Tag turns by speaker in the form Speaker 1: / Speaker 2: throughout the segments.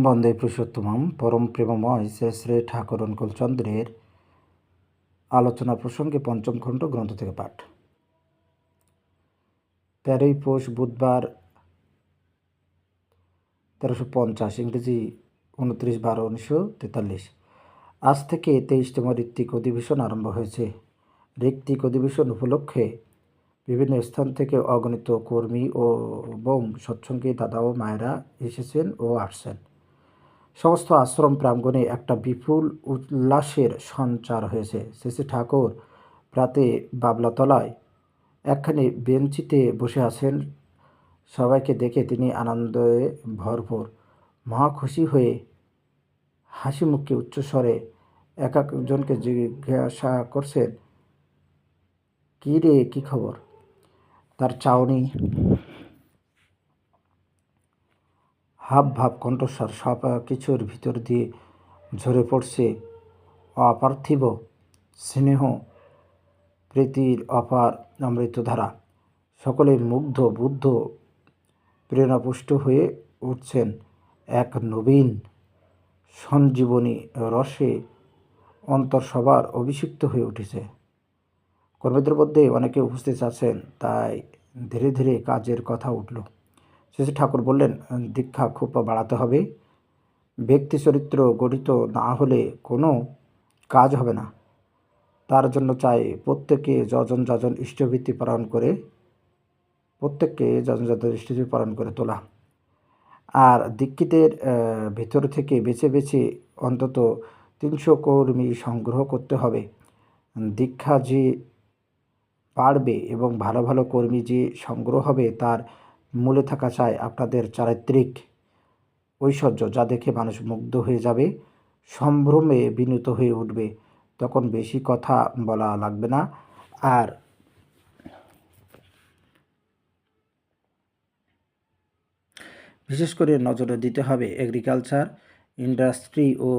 Speaker 1: বন্দে পুরুষোত্তমম পরম প্রেমময় শ্রী শ্রী ঠাকুর অনুকূলচন্দ্রের আলোচনা প্রসঙ্গে পঞ্চম খণ্ড গ্রন্থ থেকে পাঠ। 13ই পৌষ বুধবার 1350, ইংরেজি 29/12/1943। আজ থেকে 23তম ঋত্বিক অধিবেশন আরম্ভ হয়েছে। ঋত্বিক অধিবেশন উপলক্ষে বিভিন্ন স্থান থেকে অগণিত কর্মী এবং সৎসঙ্গী দাদা ও মায়েরা এসেছেন ও আসছেন। সমস্ত আশ্রম প্রাঙ্গণে একটা বিপুল উল্লাসের সঞ্চার হয়েছে। শ্রী ঠাকুর প্রাতে বাবলাতলায় একখানি বেঞ্চিতে বসে আছেন। সবাইকে দেখে তিনি আনন্দে ভরপুর, মহা খুশি হয়ে হাসি মুখে উচ্চস্বরে এক একজনকে জিজ্ঞাসা করছেন, কী রে, কী খবর? তার চাউনি, হাব ভাব, কণ্ঠস্বর সব কিছুর ভিতর দিয়ে ঝরে পড়ছে অপার্থিব স্নেহ প্রীতির অপার অমৃতধারা। সকলে মুগ্ধ বুদ্ধ প্রেরণাপুষ্ট হয়ে উঠছেন এক নবীন সঞ্জীবনী রসে। অন্তর সবার অভিষিক্ত হয়ে উঠেছে। কর্মীদের মধ্যে অনেকে উপস্থিত আছেন, তাই ধীরে ধীরে কাজের কথা উঠল। শ্রী ঠাকুর বললেন, দীক্ষা খুব বাড়াতে হবে। ব্যক্তি চরিত্র গঠিত না হলে কোনো কাজ হবে না। তার জন্য চাই প্রত্যেককে যজন যজন ইষ্টভীতি পালন করে তোলা। আর দীক্ষিতের ভেতর থেকে বেছে বেছে অন্তত 300 কর্মী সংগ্রহ করতে হবে। দীক্ষা যে বাড়বে এবং ভালো ভালো কর্মী যে সংগ্রহ হবে, তার মূলে থাকা চাই আপনাদের চারিত্রিক ঐশ্বর্য, যা দেখে মানুষ মুগ্ধ হয়ে যাবে, সম্ভ্রমে বিনীত হয়ে উঠবে। তখন বেশি কথা বলা লাগবে না। আর বিশেষ করে নজরে দিতে হবে এগ্রিকালচার, ইন্ডাস্ট্রি ও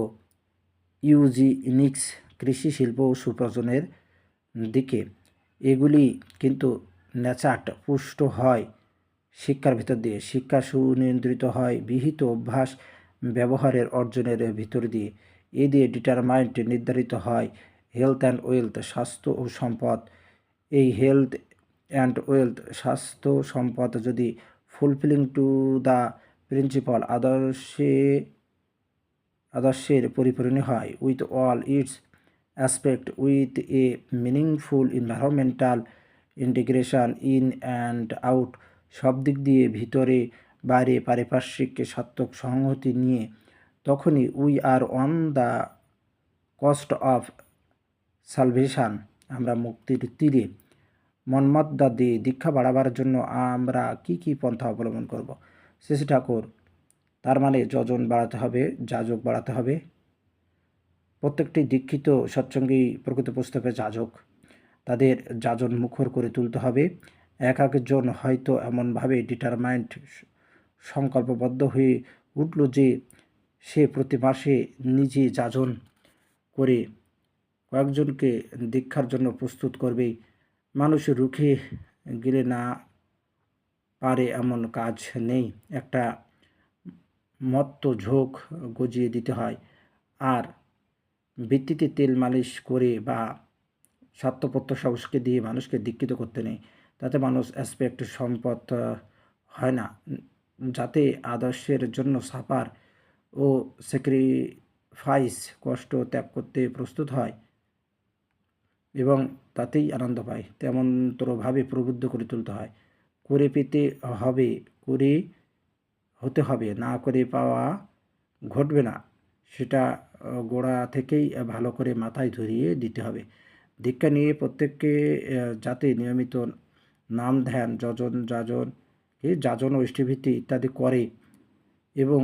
Speaker 1: ইউজিনিক্স, কৃষি শিল্প ও সুপ্রজনের দিকে। এগুলি কিন্তু ন্যাচাট পুষ্ট হয় শিক্ষার ভিতর দিয়ে। শিক্ষা সুনিয়ন্ত্রিত হয় বিহিত অভ্যাস ব্যবহারের অর্জনের ভিতর দিয়ে। এ দিয়ে ডিটারমাইন্ড নির্ধারিত হয় হেলথ অ্যান্ড ওয়েলথ, স্বাস্থ্য ও সম্পদ। এই হেলথ অ্যান্ড ওয়েলথ, স্বাস্থ্য সম্পদ যদি ফুলফিলিং টু দ্য প্রিন্সিপাল আদর্শের পরিপূর্ণ হয়, with all it's aspect, with a meaningful environmental integration in and out, সব দিক দিয়ে ভিতরে বাইরে পারিপার্শ্বিক সার্থক সংহতি নিয়ে, তখনই we are on the cost of salvation, আমরা মুক্তির তীরে। মন্মত্তা দিয়ে দীক্ষা বাড়াবার জন্য আমরা কি কি পন্থা অবলম্বন করব? শ্রী ঠাকুর, তার মানে যজন বাড়াতে হবে, যাজক বাড়াতে হবে। প্রত্যেকটি দীক্ষিত সৎসঙ্গী প্রকৃতপক্ষে যাজক। তাদের যাজন মুখর করে তুলতে হবে। এক একজন হয়তো এমনভাবে ডিটারমাইন্ড, সংকল্পবদ্ধ হয়ে উঠল যে সে প্রতি মাসে নিজে যাজন করে কয়েকজনকে দীক্ষার জন্য প্রস্তুত করবেই। মানুষ রুখে গেলে না পারে এমন কাজ নেই। একটা মত্ত ঝোঁক গজিয়ে দিতে হয়। আর বৃত্তিতে তেল মালিশ করে বা সত্যপত্য সবসকে দিয়ে মানুষকে দীক্ষিত করতে নেই। তাতে মানুষ অ্যাসপেক্ট সম্পদ হয় না, যাতে আদর্শের জন্য সাফার ও স্যাক্রিফাইস, কষ্ট ত্যাগ করতে প্রস্তুত হয় এবং তাতেই আনন্দ পায়, তেমনতরভাবে প্রবুদ্ধ করে তুলতে হয়। করে পেতে হবে, করে হতে হবে, না করে পাওয়া ঘটবে না, সেটা গোড়া থেকেই ভালো করে মাথায় ধরিয়ে দিতে হবে। দীক্ষা নিয়ে প্রত্যেককে যাতে নিয়মিত নাম ধ্যান, যাজন ও ইষ্টভীতি ইত্যাদি করে এবং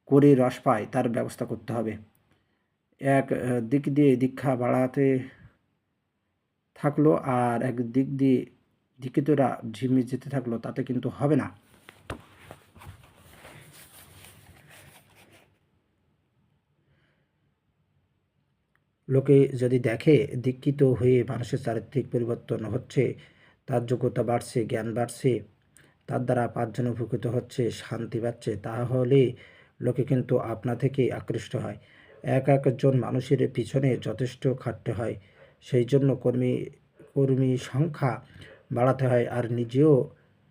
Speaker 1: করে রস পায়, তার ব্যবস্থা করতে হবে। এক দিক দিয়ে দীক্ষা বাড়াতে থাকলো আর এক দিক দিয়ে দীক্ষিতরা ঝিমিয়ে যেতে থাকলো, তাতে কিন্তু হবে না। লোকে যদি দেখে দীক্ষিত হয়ে মানুষের চারিত্রিক পরিবর্তন হচ্ছে, তার যোগ্যতা বাড়ছে, জ্ঞান বাড়ছে, তার দ্বারা 5 জন উপকৃত হচ্ছে, শান্তি পাচ্ছে, তাহলে লোকে কিন্তু আপনা থেকেই আকৃষ্ট হয়। একজন মানুষের পিছনে যথেষ্ট খাটতে হয়, সেই জন্য কর্মী সংখ্যা বাড়াতে হয় আর নিজেও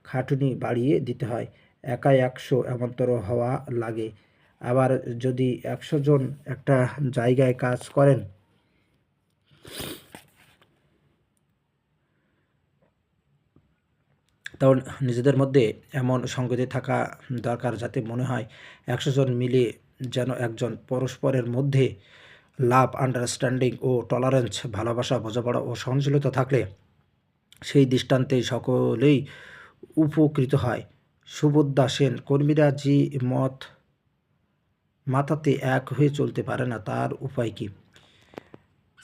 Speaker 1: খাটুনি বাড়িয়ে দিতে হয়। একাই 100 এমনতর হওয়া লাগে। আবার যদি 100 জন একটা জায়গায় কাজ করেন, তখন নিজেদের মধ্যে এমন সঙ্গতি থাকা দরকার যাতে মনে হয় 100 জন মিলে যেন একজন। পরস্পরের মধ্যে লাভ, আন্ডারস্ট্যান্ডিং ও টলারেন্স, ভালোবাসা, বোঝাপড়া ও সহনশীলতা থাকলে সেই দৃষ্টান্তে সকলেই উপকৃত হয়। সুবোধা সেন, কর্মীরা যে মত মাথাতে এক হয়ে চলতে পারে না, তার উপায় কী?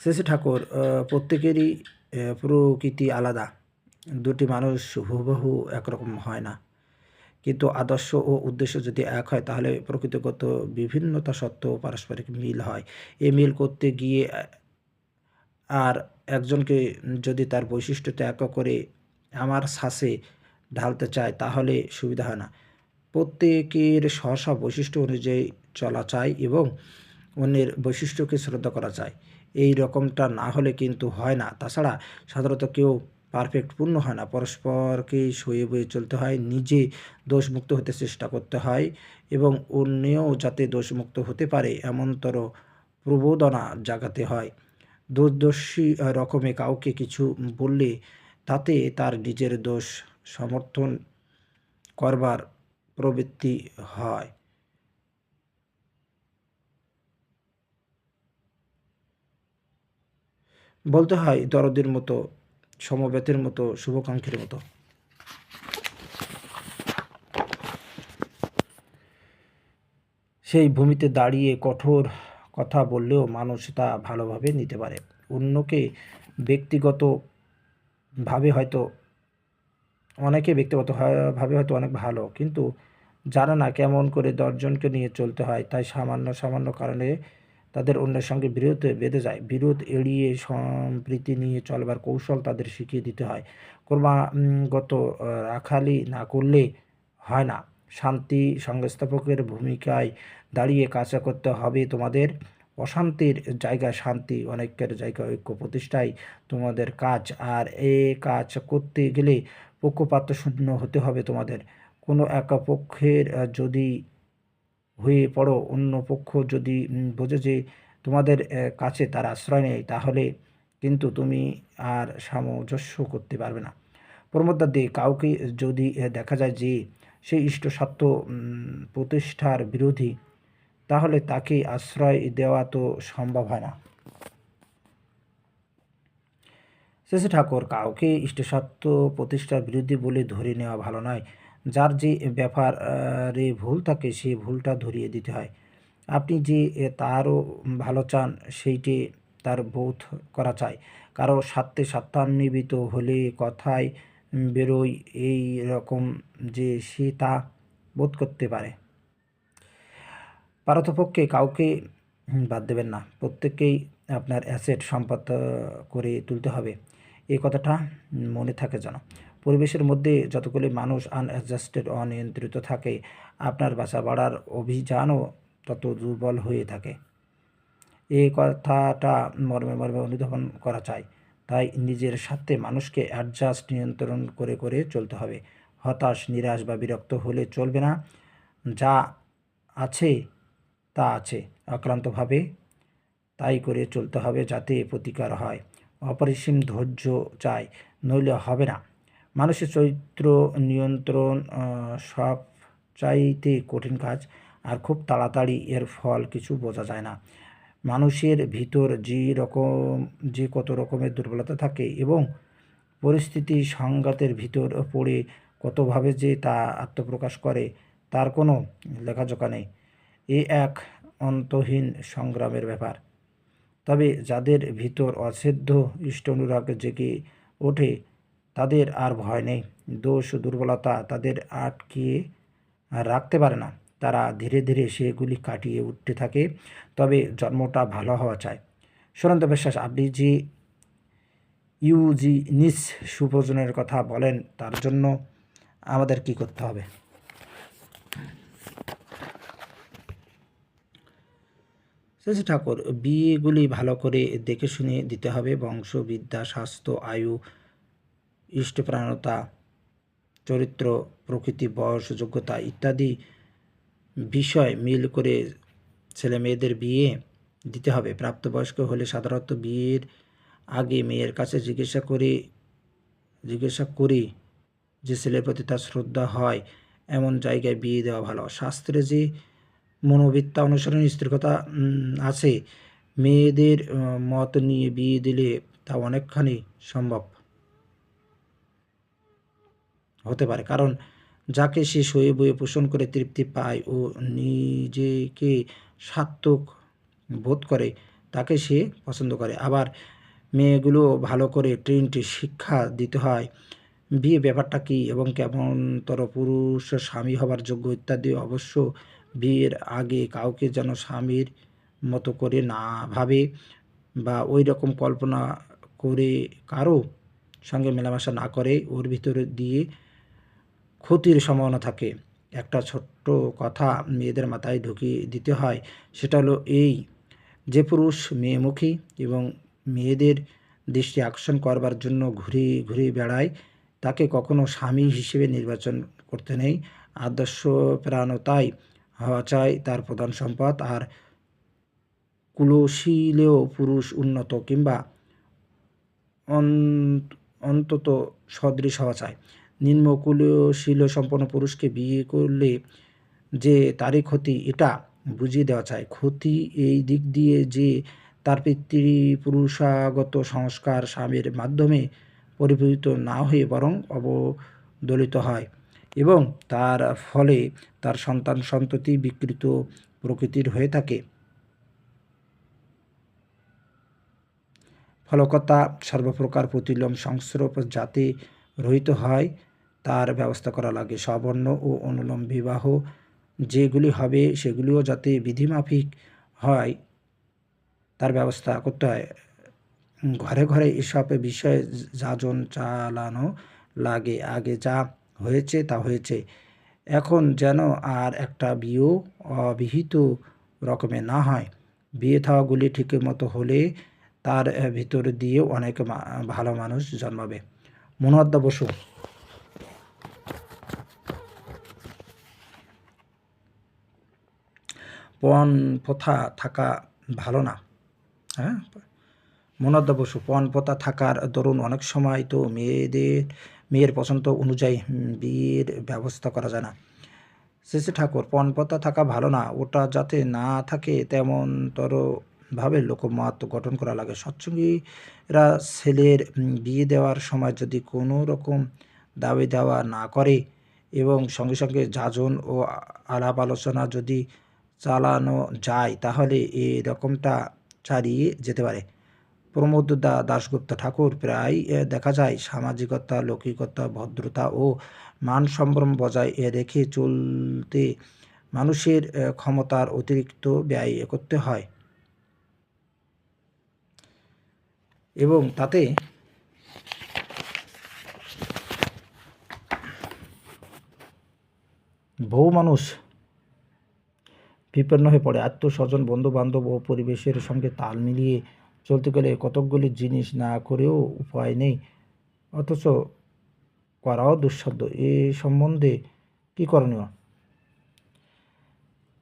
Speaker 1: শেষে ঠাকুর, প্রত্যেকেরই প্রকৃতি আলাদা। দুটি মানুষ হুবহু একরকম হয় না, কিন্তু আদর্শ ও উদ্দেশ্য যদি এক হয় তাহলে প্রকৃতিগত বিভিন্নতা সত্ত্বেও পারস্পরিক মিল হয়। এ মিল করতে গিয়ে আর একজনকে যদি তার বৈশিষ্ট্য ত্যাগ করে আমার শ্বাসে ঢালতে চায় তাহলে সুবিধা হয় না। প্রত্যেকের স্ব বৈশিষ্ট্য অনুযায়ী চলা চাই এবং অন্যের বৈশিষ্ট্যকে শ্রদ্ধা করা চাই। এই রকমটা না হলে কিন্তু হয় না। তাছাড়া সাধারণত কেউ পারফেক্ট পূর্ণ হয় না। পরস্পরকে সয়ে বয়ে চলতে হয়, নিজে দোষমুক্ত হতে চেষ্টা করতে হয় এবং অন্যেও যাতে দোষমুক্ত হতে পারে এমনতর প্রবোদনা জাগাতে হয়। দোষদর্শী রকমে কাউকে কিছু বললে তাতে তার নিজের দোষ সমর্থন করবার প্রবৃত্তি হয়। বলতে হয় দরদের মতো, সমবেতের মতো, শুভাকাঙ্ক্ষীর মতো। সেই ভূমিতে দাঁড়িয়ে কঠোর কথা বললেও মানুষ তা ভালোভাবে নিতে পারে। অন্যকে ব্যক্তিগতভাবে হয়তো ভাবে হয়তো অনেক ভালো, কিন্তু জানে না কেমন করে 10 জনকে নিয়ে চলতে হয়। তাই সামান্য কারণে তাদের অন্যের সঙ্গে বিরোধে বেঁধে যায়। বিরোধ এড়িয়ে সম্প্রীতি নিয়ে চলবার কৌশল তাদের শিখিয়ে দিতে হয়। ক্রমাগত রাখালি না করলে হয় না। শান্তি সংস্থাপকের ভূমিকায় দাঁড়িয়ে কাজ করতে হবে তোমাদের। অশান্তির জায়গায় শান্তি, অনৈক্যের জায়গায় ঐক্য প্রতিষ্ঠাই তোমাদের কাজ। আর এ কাজ করতে গেলে পক্ষপাতশূন্য হতে হবে তোমাদের। কোনো এক পক্ষের যদি হয়ে পড়ো, অন্য পক্ষ যদি বোঝে যে তোমাদের কাছে তার আশ্রয় নেই, তাহলে কিন্তু তুমি আর সামঞ্জস্য করতে পারবে না। প্রমোদাদি, কাউকে যদি দেখা যায় যে সে ইষ্টস্বার্থ প্রতিষ্ঠার বিরোধী, তাহলে তাকে আশ্রয় দেওয়া তো সম্ভব হয় না। শেষে ঠাকুর, কাউকে ইষ্টস্বার্থ প্রতিষ্ঠার বিরোধী বলে ধরে নেওয়া ভালো নয়। যার যে ব্যাপারে ভুল থাকে সে ভুলটা ধরিয়ে দিতে হয়। আপনি যে তারও ভালো চান সেইটে তার বোধ করা চাই। কারো স্বার্থে স্বার্থান্বিত হলে কথায় বেরোয় এই রকম যে সে তা বোধ করতে পারে। পারতপক্ষে কাউকে বাদ দেবেন না। প্রত্যেককেই আপনার অ্যাসেট সম্পদ করে তুলতে হবে। এই কথাটা মনে থাকে যেন। পরিবেশের মধ্যে যতগুলি মানুষ আনঅ্যাডজাস্টেড, অনিয়ন্ত্রিত থাকে, আপনার বাসা বাড়ার অভিযানও তত দুর্বল হয়ে থাকে। এই কথাটা মর্মে মর্মে অনুধাবন করা চাই। তাই নিজের স্বার্থে মানুষকে অ্যাডজাস্ট, নিয়ন্ত্রণ করে করে চলতে হবে। হতাশ, নিরাশ বা বিরক্ত হলে চলবে না। যা আছে তা আছে, আক্রান্তভাবে তাই করে চলতে হবে যাতে প্রতিকার হয়। অপরিসীম ধৈর্য চাই, নইলে হবে না। মানুষের চরিত্র নিয়ন্ত্রণ সব চাইতে কঠিন কাজ, আর খুব তাড়াতাড়ি এর ফল কিছু বোঝা যায় না। মানুষের ভিতর যে কত রকমের দুর্বলতা থাকে এবং পরিস্থিতি সংঘাতের ভিতর পড়ে কতভাবে যে তা আত্মপ্রকাশ করে তার কোনো লেখাজোখা নেই। এ এক অন্তহীন সংগ্রামের ব্যাপার। তবে যাদের ভিতর অছেদ্য ইষ্ট অনুরাগ জেগে ওঠে তাদের আর ভয় নেই। দোষ দুর্বলতা তাদের আটকিয়ে রাখতে পারে না। তারা ধীরে ধীরে সেগুলি কাটিয়ে উঠতে থাকে। তবে জন্মটা ভালো হওয়া চাই। সুরেন্দ্র বিশ্বাস, আপনি যে ইউজিনিস সুপ্রয়োজনের কথা বলেন তার জন্য আমাদের কি করতে হবে? শ্রী ঠাকুর, বিয়েগুলি ভালো করে দেখে শুনে দিতে হবে। বংশবিদ্যা, স্বাস্থ্য, আয়ু, ইষ্টপ্রাণতা, চরিত্র, প্রকৃতি, বয়স, যোগ্যতা ইত্যাদি বিষয় মিল করে ছেলে মেয়েদের বিয়ে দিতে হবে। প্রাপ্তবয়স্ক হলে সাধারণত বিয়ের আগে মেয়ের কাছে জিজ্ঞাসা করি যে ছেলের প্রতি তার শ্রদ্ধা হয় এমন জায়গায় বিয়ে দেওয়া ভালো। শাস্ত্রে যে মনোবিদ্যা অনুসারণ স্ত্রীর আছে, মেয়েদের মত নিয়ে বিয়ে দিলে তা অনেকখানি সম্ভব হতে পারে, কারণ যাকে সে সয়ে বয়ে পোষণ করে তৃপ্তি পায় ও নিজেকে সার্থক বোধ করে তাকে সে পছন্দ করে। আবার মেয়েগুলো ভালো করে ট্রেন্ড শিক্ষা দিতে হয়, বিয়ে ব্যাপারটা কী এবং কেমনতর পুরুষ স্বামী হবার যোগ্য ইত্যাদি। অবশ্য বিয়ের আগে কাউকে যেন স্বামীর মতো করে না ভাবে বা ওই রকম কল্পনা করে কারো সঙ্গে মেলামেশা না করে, ওর ভিতরে দিয়ে ক্ষতির সম্ভাবনা থাকে। একটা ছোট্ট কথা মেয়েদের মাথায় ঢুকিয়ে দিতে হয়, সেটা হলো এই, যে পুরুষ মেয়েমুখী এবং মেয়েদের দৃষ্টি আকর্ষণ করবার জন্য ঘুরে ঘুরে বেড়ায় তাকে কখনো স্বামী হিসেবে নির্বাচন করতে নেই। আদর্শপ্রাণতাই হওয়া চাই তার প্রধান সম্পদ। আর কুলশীলেও পুরুষ উন্নত কিংবা অন্তত সদৃশ হওয়া চাই। নিম্ন কুলশীল সম্পন্ন পুরুষকে বিয়ে করলে যে তারই ক্ষতি এটা বুঝিয়ে দেওয়া চাই। ক্ষতি এই দিক দিয়ে যে তার পিতৃপুরুষাগত সংস্কার স্বামীর মাধ্যমে পরিপূরিত না হয়ে বরং অবদলিত হয় এবং তার ফলে তার সন্তান সন্ততি বিকৃত প্রকৃতির হয়ে থাকে। ফলকতা সর্বপ্রকার প্রতিলোম সংস্রব যাতে রহিত হয় তার ব্যবস্থা করা লাগে। সবর্ণ ও অনুলোম বিবাহ যেগুলি হবে সেগুলিও যাতে বিধিমাফিক হয় তার ব্যবস্থা করতে হয়। ঘরে ঘরে এসব বিষয়ে যাজন চালানো লাগে। আগে যা হয়েছে তা হয়েছে, এখন যেন আর একটা বিয়েও অবিহিত রকমে না হয়। বিয়ে থাওয়াগুলি ঠিক মতো হলে তার ভিতর দিয়ে অনেক ভালো মানুষ জন্মাবে। মনোহরদা বসু। পণ প্রথা থাকা ভালো না। হ্যাঁ, মনোহরদা বসু, পণ প্রথা থাকার দরুন অনেক সময় তো মেয়ের পছন্দ অনুযায়ী বিয়ের ব্যবস্থা করা যায় না। শ্রী ঠাকুর, পণ প্রথা থাকা ভালো না, ওটা যাতে না থাকে তেমনতরভাবে লোকমত গঠন করা লাগে। সৎসঙ্গীরা ছেলের বিয়ে দেওয়ার সময় যদি কোনো রকম দাবি দেওয়া না করে এবং সঙ্গে সঙ্গে যাজন ও আলাপ আলোচনা যদি চালানো যায় তাহলে এই রকমটা চালিয়ে যেতে পারে। প্রমোদ দাশগুপ্ত ঠাকুর, প্রায় দেখা যায় সামাজিকতা, লৌকিকতা, ভদ্রতা ও মান সম্ভ্রম বজায় রেখে চলতে মানুষের ক্ষমতার অতিরিক্ত ব্যয় করতে হয় এবং তাতে বহু মানুষ বিপন্ন হয়ে পড়ে। আত্মস্বজন, বন্ধুবান্ধব ও পরিবেশের সঙ্গে তাল মিলিয়ে চলতে গেলে কতকগুলি জিনিস না করেও উপায় নেই, অথচ করাও দুঃসাধ্য। এ সম্বন্ধে কী করণীয়?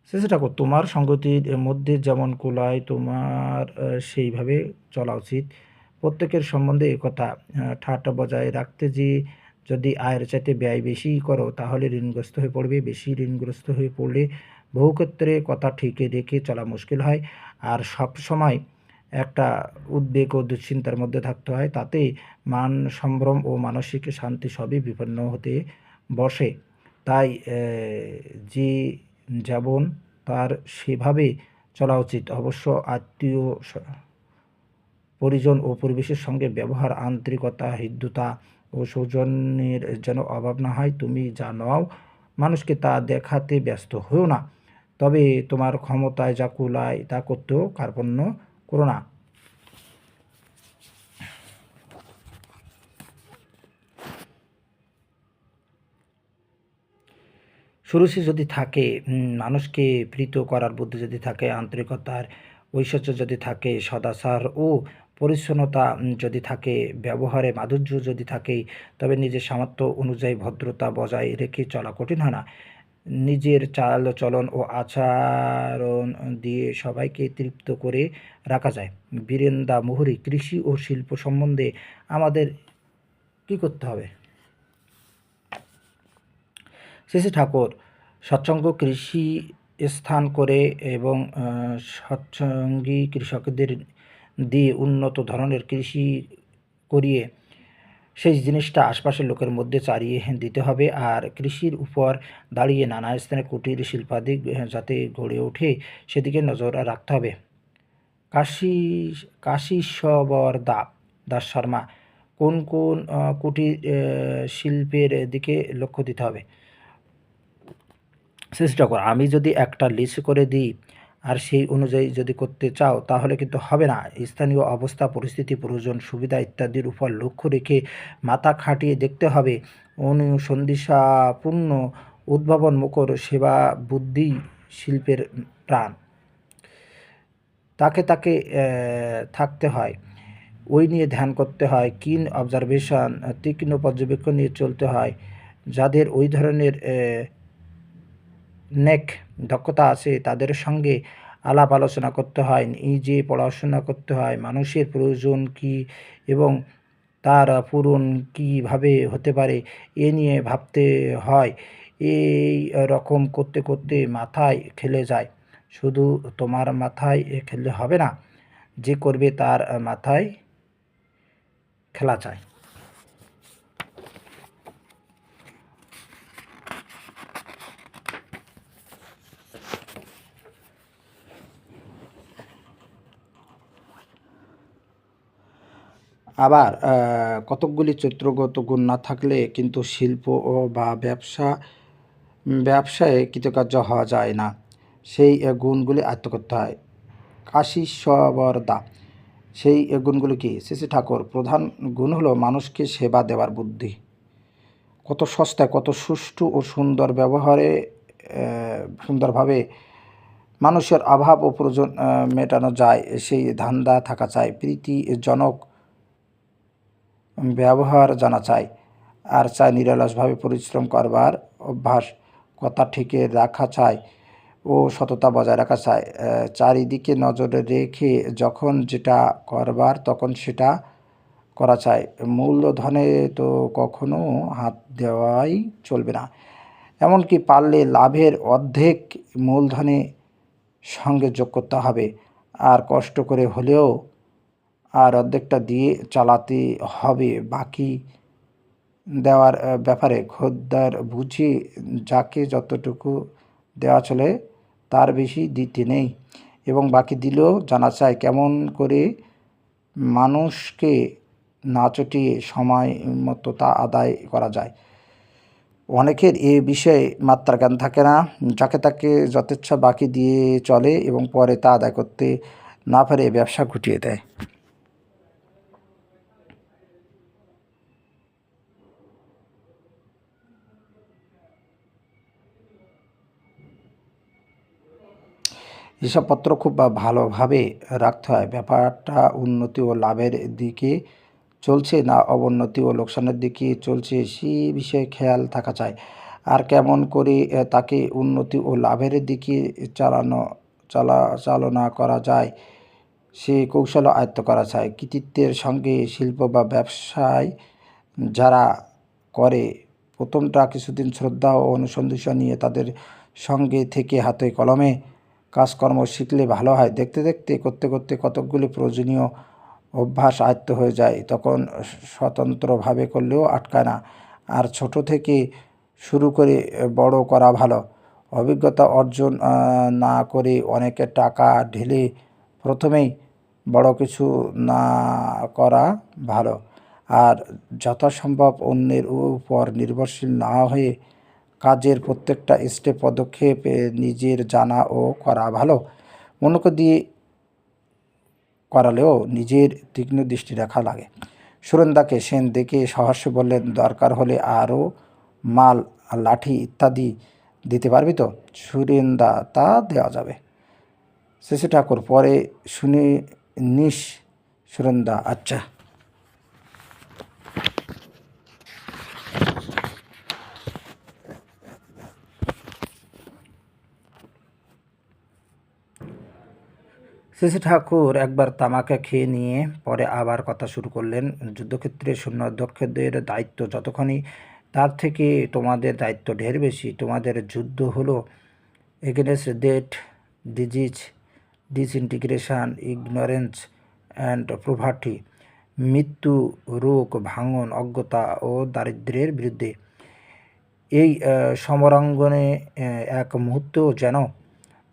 Speaker 1: শ্রী ঠাকুর, তোমার সঙ্গতির মধ্যে যেমন কুলায় তোমার সেইভাবে চলা উচিত। প্রত্যেকের সম্বন্ধে একথা ঠাট্টা বজায় রাখতে যে যদি আয়ের চাইতে ব্যয় বেশি করো তাহলে ঋণগ্রস্ত হয়ে পড়বে। বেশি ঋণগ্রস্ত হয়ে পড়লে বহু ক্ষেত্রে কথা ঠিক রেখে চলা মুশকিল হয়। আর সব সময় একটা উদ্বেগ ও দুশ্চিন্তার মধ্যে থাকতে হয়, তাতে মান সম্ভ্রম ও মানসিক শান্তি সবই বিপন্ন হতে বসে। তাই যে যেমন তার সেভাবে চলা উচিত। অবশ্য আত্মীয় পরিজন ও পরিবেশের সঙ্গে ব্যবহার, আন্তরিকতা, হৃদ্যতা ও সৌজন্যের যেন অভাব না হয়। তুমি যা নও মানুষকে তা দেখাতে ব্যস্ত হও না, তবে তোমার ক্ষমতায় যা কুলায় তা করতেও কার্পণ্য করো না। সুরুচি যদি থাকে, মানুষকে প্রীত করার বুদ্ধি যদি থাকে, আন্তরিকতার ঐশ্বর্য যদি থাকে, সদাচার ও পরিচ্ছন্নতা যদি থাকে, ব্যবহারে মাধুর্য যদি থাকে, তবে নিজের সামর্থ্য অনুযায়ী ভদ্রতা বজায় রেখে চলা কঠিন হয় না। নিজের চালচলন ও আচরণ দিয়ে সবাইকে তৃপ্ত করে রাখা যায়। বীরেন্দা মোহরী, কৃষি ও শিল্প সম্বন্ধে আমাদের কী করতে হবে? শ্রী ঠাকুর, সৎসঙ্গ কৃষি স্থান করে এবং সৎসঙ্গী কৃষকদের দিয়ে উন্নত ধরনের কৃষি করিয়ে সেই জিনিসটা আশপাশের লোকের মধ্যে চারিয়ে দিতে হবে। আর কৃষির উপর দাঁড়িয়ে নানা স্থানে কুটির শিল্পাদি যাতে গড়ে ওঠে সেদিকে নজর রাখতে হবে। কাশীশ্বর দাস শর্মা, কোন কোন কুটির শিল্পের দিকে লক্ষ্য দিতে হবে? চেষ্টা করো। আমি যদি একটা লিস্ট করে দিই আর সেই অনুযায়ী যদি করতে চাও তাহলে কিন্তু হবে না। স্থানীয় অবস্থা, পরিস্থিতি, প্রয়োজন, সুবিধা ইত্যাদির উপর লক্ষ্য রেখে মাথা খাটিয়ে দেখতে হবে। অনুসন্ধিৎসাপূর্ণ উদ্ভাবনমুখর সেবা বুদ্ধি শিল্পের প্রাণ। তাকে থাকতে হয়, ওই নিয়ে ধ্যান করতে হয়, কিন অবজারভেশন, তীক্ষ্ণ পর্যবেক্ষণ নিয়ে চলতে হয়। যাদের ওই ধরনের নেক দক্ষতা আছে তাদের সঙ্গে আলাপ আলোচনা করতে হয়, নিজে পড়াশোনা করতে হয়, মানুষের প্রয়োজন কী এবং তার পূরণ কীভাবে হতে পারে এ নিয়ে ভাবতে হয়। এই রকম করতে করতে মাথায় খেলে যায়। শুধু তোমার মাথায় খেললে হবে না, যে করবে তার মাথায় খেলা চাই। আবার কতকগুলি চরিত্রগত গুণ না থাকলে কিন্তু শিল্প ও বা ব্যবসায়ে কৃতকার্য হওয়া যায় না। সেই গুণগুলি আয়ত্ত করতে হয়। কাশীশ্বর সেই গুণগুলি কি? শ্রী ঠাকুর, প্রধান গুণ হলো মানুষকে সেবা দেওয়ার বুদ্ধি। কত সস্তায়, কত সুষ্ঠু ও সুন্দরভাবে মানুষের অভাব ও প্রয়োজন মেটানো যায় সেই ধান্দা থাকা চাই। প্রীতিজনক ব্যবহার জানা চাই। আর চাই নিরলসভাবে পরিশ্রম করবার অভ্যাস, কথা ঠিকে রাখা চাই ও সততা বজায় রাখা চাই। চারিদিকে নজরে রেখে যখন যেটা করবার তখন সেটা করা চাই। মূলধনে তো কখনো হাত দেওয়াই চলবে না। এমনকি পারলে লাভের অর্ধেক মূলধনে সঙ্গে যোগ করতে হবে। আর কষ্ট করে হলেও আর অর্ধেকটা দিয়ে চালাতে হবে। বাকি দেওয়ার ব্যাপারে খদ্দের বুঝে যাকে যতটুকু দেওয়া চলে তার বেশি দিতে নেই, এবং বাকি দিলেও জানা চাই কেমন করে মানুষকে না চটিয়ে সময় মতো তা আদায় করা যায়। অনেকের এ বিষয়ে মাত্রা জ্ঞান থাকে না, যাকে তাকে যথেচ্ছা বাকি দিয়ে চলে এবং পরে তা আদায় করতে না পারে ব্যবসা গুটিয়ে দেয়। হিসাবপত্র খুব ভালোভাবে রাখতে হয়। ব্যাপারটা উন্নতি ও লাভের দিকে চলছে না অবনতি ও লোকসানের দিকে চলছে সে বিষয়ে খেয়াল থাকা চাই। আর কেমন করে তাকে উন্নতি ও লাভের দিকে চালনা করা যায় সে কৌশল আয়ত্ত করা চাই। কৃতিত্বের সঙ্গে শিল্প বা ব্যবসায় যারা করে প্রথমটা কিছুদিন শ্রদ্ধা ও অনুসন্ধিৎসা নিয়ে তাদের সঙ্গে থেকে হাতে কলমে কাজকর্ম শিখলে ভালো হয়। দেখতে দেখতে করতে করতে কতকগুলি প্রয়োজনীয় অভ্যাস আয়ত্ত হয়ে যায়, তখন স্বতন্ত্রভাবে করলেও আটকায় না। আর ছোট থেকে শুরু করে বড় করা ভালো। অভিজ্ঞতা অর্জন না করে অনেকে টাকা ঢেলে প্রথমেই বড় কিছু না করা ভালো। আর যথাসম্ভব অন্যের উপর নির্ভরশীল না হয়ে কাজের প্রত্যেকটা স্টেপ পদক্ষেপ নিজের জানা ও করা ভালো। অন্যকে দিয়ে করালেও নিজের তীক্ষ্ণ দৃষ্টি রাখা লাগে। সুরেন্দাকে সেন দেখে সহর্ষে বললেন, দরকার হলে আরও মাল, লাঠি ইত্যাদি দিতে পারবি তো? সুরেন্দা: তা দেওয়া যাবে। শেষে ঠাকুর: পরে শুনে নিস। সুরেন্দা: আচ্ছা। শেষে ঠাকুর একবার তামাকে খেয়ে নিয়ে পরে আবার কথা শুরু করলেন। যুদ্ধক্ষেত্রে সৈন্যাধ্যক্ষদের দায়িত্ব যতখানি, তার থেকে তোমাদের দায়িত্ব ঢের বেশি। তোমাদের যুদ্ধ হলো against death, disease, disintegration, ignorance and poverty, মৃত্যু, রোগ, ভাঙন, অজ্ঞতা ও দারিদ্র্যের বিরুদ্ধে। এই সমরাঙ্গনে এক মুহূর্তও যেন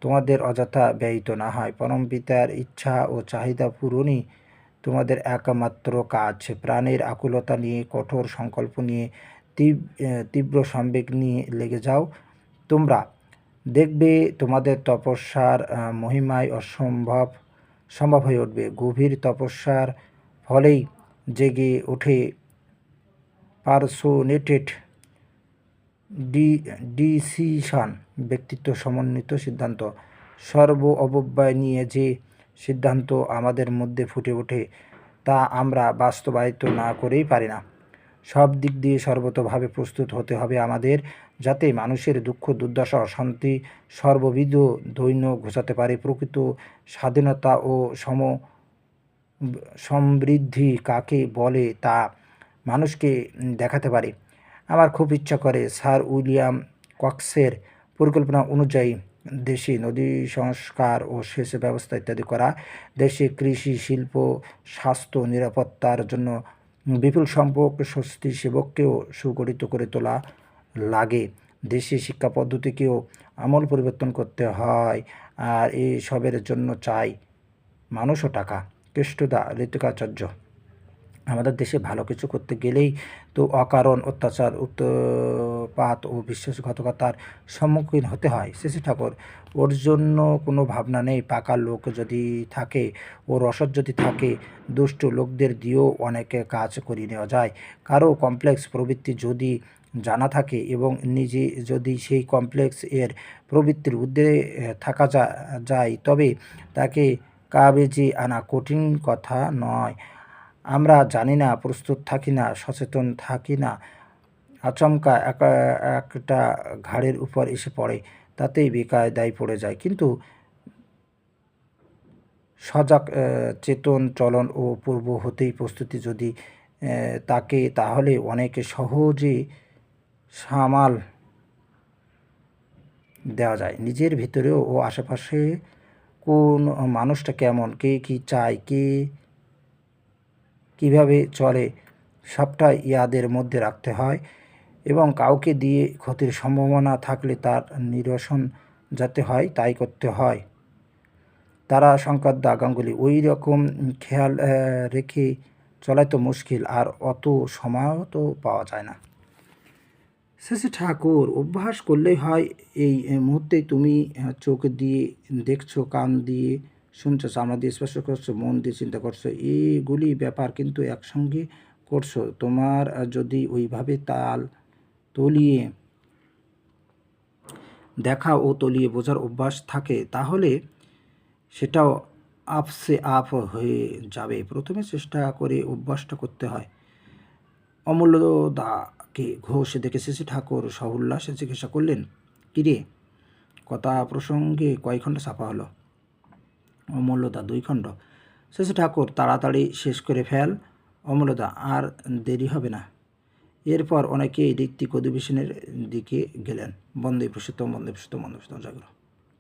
Speaker 1: তোমাদের অযথা ব্যয়িত না হয়। পরম পিতার ইচ্ছা ও চাহিদা পূরণই তোমাদের একমাত্র কাজ। প্রাণের আকুলতা নিয়ে, কঠোর সংকল্প নিয়ে, তীব্র সংবেগ নিয়ে লেগে যাও তোমরা। দেখবে তোমাদের তপস্যার মহিমায় সম্ভব হয়ে উঠবে। গভীর তপস্যার ফলেই জেগে ওঠে পার্সোনেটেড ডিসিশন, ব্যক্তিত্ব সমন্বিত সিদ্ধান্ত। সর্ব অবব্যয় নিয়ে যে সিদ্ধান্ত আমাদের মধ্যে ফুটে ওঠে, তা আমরা বাস্তবায়িত না করেই পারি না। সব দিক দিয়ে সর্বতোভাবে প্রস্তুত হতে হবে আমাদের, যাতে মানুষের দুঃখ, দুর্দশা, অশান্তি সর্ববিধ দৈন্য ঘোচাতে পারে। প্রকৃত স্বাধীনতা ও সমৃদ্ধি কাকে বলে তা মানুষকে দেখাতে পারে। আমার খুব ইচ্ছা করে স্যার উইলিয়াম কক্সের পরিকল্পনা অনুযায়ী দেশে নদী সংস্কার ও সেচ ব্যবস্থা ইত্যাদি করা, দেশে কৃষি, শিল্প, স্বাস্থ্য, নিরাপত্তার জন্য বিপুল সংখ্যক স্বস্তিসেবককেও সুগঠিত করে তোলা লাগে। দেশে শিক্ষা পদ্ধতিকেও আমূল পরিবর্তন করতে হয়, আর এসবের জন্য চাই মানুষ ও টাকা। কেষ্টদা ঋতিকাচার্য: আমাদের দেশে ভালো কিছু করতে গেলেই তো অকারণ অত্যাচার, উৎপাত ও বিশ্বাসঘাতকতার সম্মুখীন হতে হয়। শেষে ঠাকুর: ওর জন্য কোনো ভাবনা নেই। পাকা লোক যদি থাকে ও রসদ যদি থাকে, দুষ্ট লোকদের দিয়েও অনেক কাজ করিয়ে নেওয়া যায়। কারো কমপ্লেক্স প্রবৃত্তি যদি জানা থাকে এবং নিজে যদি সেই কমপ্লেক্স এর প্রবৃত্তির ঊর্ধ্বে থাকা যায়, তবে তাকে কাবেজে আনা কঠিন কথা নয়। আমরা জানি না, প্রস্তুত থাকি না, সচেতন থাকি না, আচমকা একটা ঘাড়ের উপর এসে পড়ে, তাতেই বেকায়দায় পড়ে যায়। কিন্তু সজাগ চেতন চলন ও পূর্ব হতেই প্রস্তুতি যদি তাকে, তাহলে অনেক সহজে সামাল দেওয়া যায়। নিজের ভিতরেও ও আশেপাশে কোন মানুষটা কেমন, কে কী চায়, কে কীভাবে চলে, সবটা ইয়াদের মধ্যে রাখতে হয় এবং কাউকে দিয়ে ক্ষতির সম্ভাবনা থাকলে তার নিরসন যাতে হয় তাই করতে হয়। তারা শঙ্করদা গাঙ্গুলি: ওই রকম খেয়াল রেখে চলাই তো মুশকিল, আর অত সময়ও তো পাওয়া যায় না। শেষে ঠাকুর: অভ্যাস করলেই হয়। এই মুহূর্তেই তুমি চোখ দিয়ে দেখছো, কান দিয়ে শুনছো, চামড়া দিয়ে স্পর্শ করছো, মন দিয়ে চিন্তা করছো, এগুলি ব্যাপার কিন্তু একসঙ্গে করছো। তোমার যদি ওইভাবে তাল তলিয়ে দেখা ও তলিয়ে বোঝার অভ্যাস থাকে, তাহলে সেটাও আপসে আপ হয়ে যাবে। প্রথমে চেষ্টা করে অভ্যাসটা করতে হয়। অমূল্যদাকে ঘোষ দেখে শেষে ঠাকুর সউল্লাসে জিজ্ঞাসা করলেন: কিরে, কথা প্রসঙ্গে কয় খণ্ড ছাপা হলো? অমূল্যদা: 2 খণ্ড। শেষে ঠাকুর: তাড়াতাড়ি শেষ করে ফেল। অমূল্যদা: আর দেরি হবে না। এরপর অনেকেই ঋত্বিক অধিবেশনের দিকে গেলেন। বন্দে পুরুষোত্তম, বন্দে পুরুষোত্তম, বন্দে পুরুষোত্তম, জয় গুরু।